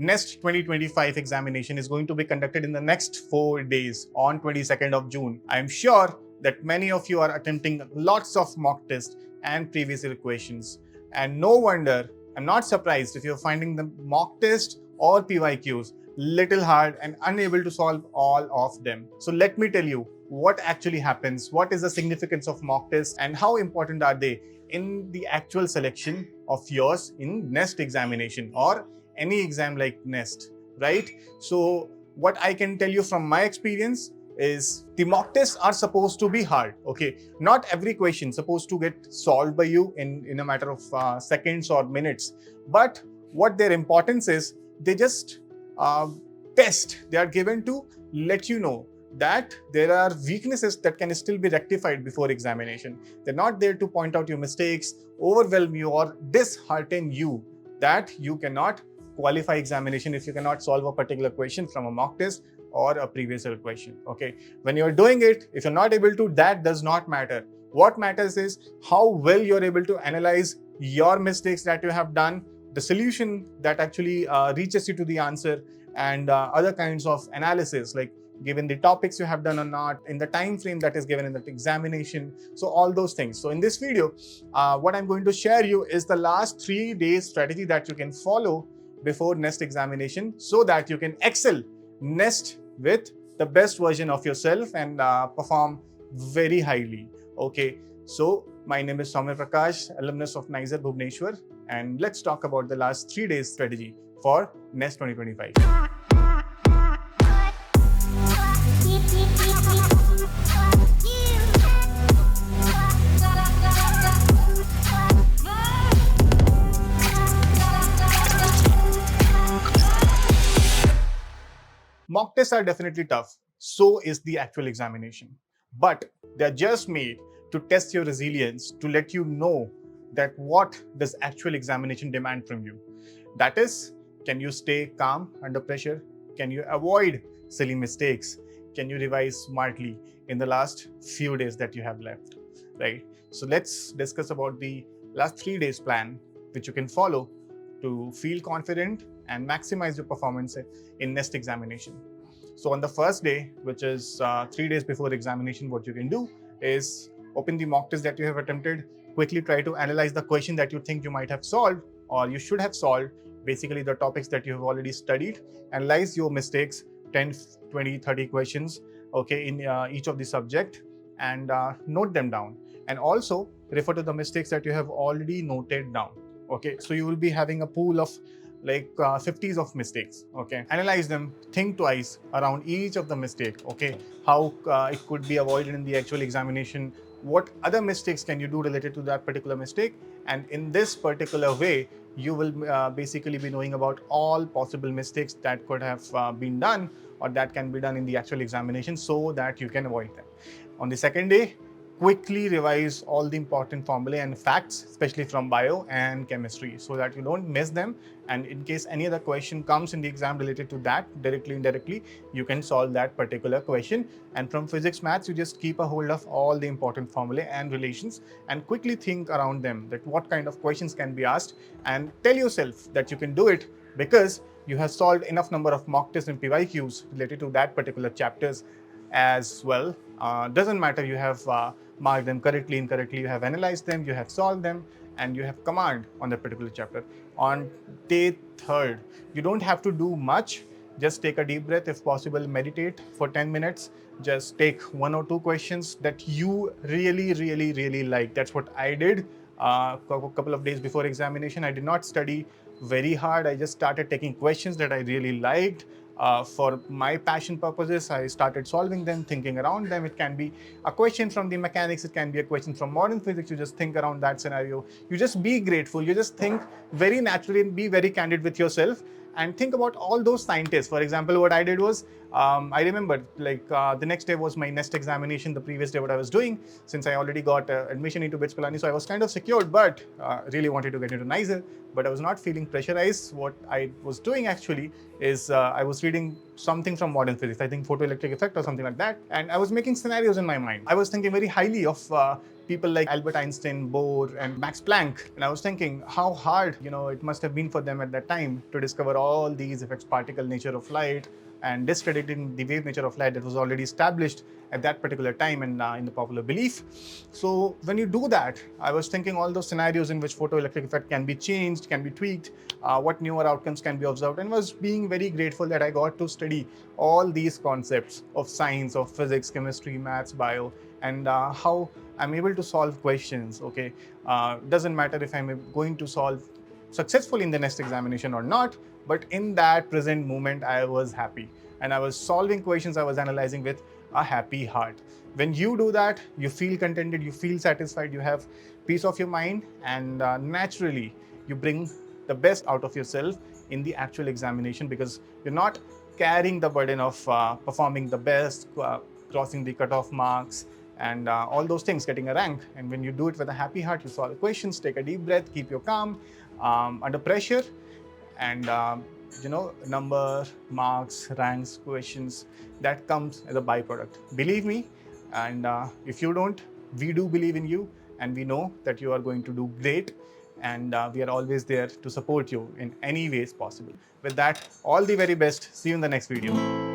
NEST 2025 examination is going to be conducted in the next 4 days on 22nd of June. I am sure that many of you are attempting lots of mock tests and previous year questions. And no wonder, I'm not surprised if you're finding the mock test or PYQs little hard and unable to solve all of them. So let me tell you what actually happens, what is the significance of mock tests and how important are they in the actual selection of yours in NEST examination or any exam like NEST, right? So what I can tell you from my experience is the mock tests are supposed to be hard, okay? Not every question supposed to get solved by you in a matter of seconds or minutes, but what their importance is, they just test. They are given to let you know that there are weaknesses that can still be rectified before examination. They're not there to point out your mistakes, overwhelm you or dishearten you that you cannot qualify examination if you cannot solve a particular question from a mock test or a previous year question, okay? When you're doing it, if you're not able to, that does not matter. What matters is how well you're able to analyze your mistakes that you have done, the solution that actually reaches you to the answer, and other kinds of analysis like given the topics you have done or not, in the time frame that is given in the examination. So all those things. So in this video, what I'm going to share you is the last 3 days strategy that you can follow before NEST examination so that you can excel NEST with the best version of yourself and perform very highly. Okay, so my name is Soumya Prakash, alumnus of Niser Bhubaneswar, and let's talk about the last 3 days strategy for NEST 2025. Mock tests are definitely tough, so is the actual examination. But they're just made to test your resilience, to let you know that what does actual examination demand from you. That is, can you stay calm under pressure? Can you avoid silly mistakes? Can you revise smartly in the last few days that you have left, right? So let's discuss about the last 3 days plan, which you can follow to feel confident and maximize your performance in NEST examination. So on the first day, which is 3 days before examination, what you can do is open the mock test that you have attempted, quickly try to analyze the question that you think you might have solved or you should have solved, basically the topics that you have already studied, analyze your mistakes, 10, 20, 30 questions, okay, in each of the subject, and note them down. And also refer to the mistakes that you have already noted down. Okay, so you will be having a pool of like 50s of mistakes. Okay, analyze them, think twice around each of the mistake. Okay, how it could be avoided in the actual examination, what other mistakes can you do related to that particular mistake, and in this particular way you will basically be knowing about all possible mistakes that could have been done or that can be done in the actual examination so that you can avoid them. On the second day, quickly revise all the important formulae and facts, especially from bio and chemistry, so that you don't miss them. And in case any other question comes in the exam related to that, directly, indirectly, you can solve that particular question. And from physics, maths, you just keep a hold of all the important formulae and relations and quickly think around them, that what kind of questions can be asked, and tell yourself that you can do it because you have solved enough number of mock tests and PYQs related to that particular chapters as well. Doesn't matter, you have marked them correctly, incorrectly, you have analyzed them, you have solved them, and you have command on that particular chapter. On day 3rd, you don't have to do much. Just take a deep breath, if possible, meditate for 10 minutes. Just take 1 or 2 questions that you really like. That's what I did a couple of days before examination. I did not study very hard. I just started taking questions that I really liked. For my passion purposes, I started solving them, thinking around them. It can be a question from the mechanics, it can be a question from modern physics. You just think around that scenario. You just be grateful. You just think very naturally and be very candid with yourself and think about all those scientists. For example, what I did was, I remembered the next day was my NEST examination, the previous day what I was doing, since I already got admission into BITS Pilani, so I was kind of secured, but really wanted to get into niser, but I was not feeling pressurized. What I was doing actually is I was reading something from modern physics, I think photoelectric effect or something like that, and I was making scenarios in my mind. I was thinking very highly of people like Albert Einstein, Bohr, and Max Planck. And I was thinking how hard, it must have been for them at that time to discover all these effects, particle nature of light, and discrediting the wave nature of light that was already established at that particular time and in the popular belief. So when you do that, I was thinking all those scenarios in which photoelectric effect can be changed, can be tweaked, what newer outcomes can be observed, and was being very grateful that I got to study all these concepts of science, of physics, chemistry, maths, bio, and how I'm able to solve questions. Okay, doesn't matter if I'm going to solve successfully in the next examination or not, but in that present moment, I was happy. And I was solving questions, I was analyzing with a happy heart. When you do that, you feel contented, you feel satisfied, you have peace of your mind, and naturally, you bring the best out of yourself in the actual examination, because you're not carrying the burden of performing the best, crossing the cutoff marks, and all those things, getting a rank. And when you do it with a happy heart, you solve questions, take a deep breath, keep your calm under pressure, and number, marks, ranks, questions, that comes as a byproduct. Believe me, and if you don't, we do believe in you, and we know that you are going to do great, and we are always there to support you in any ways possible. With that, all the very best. See you in the next video.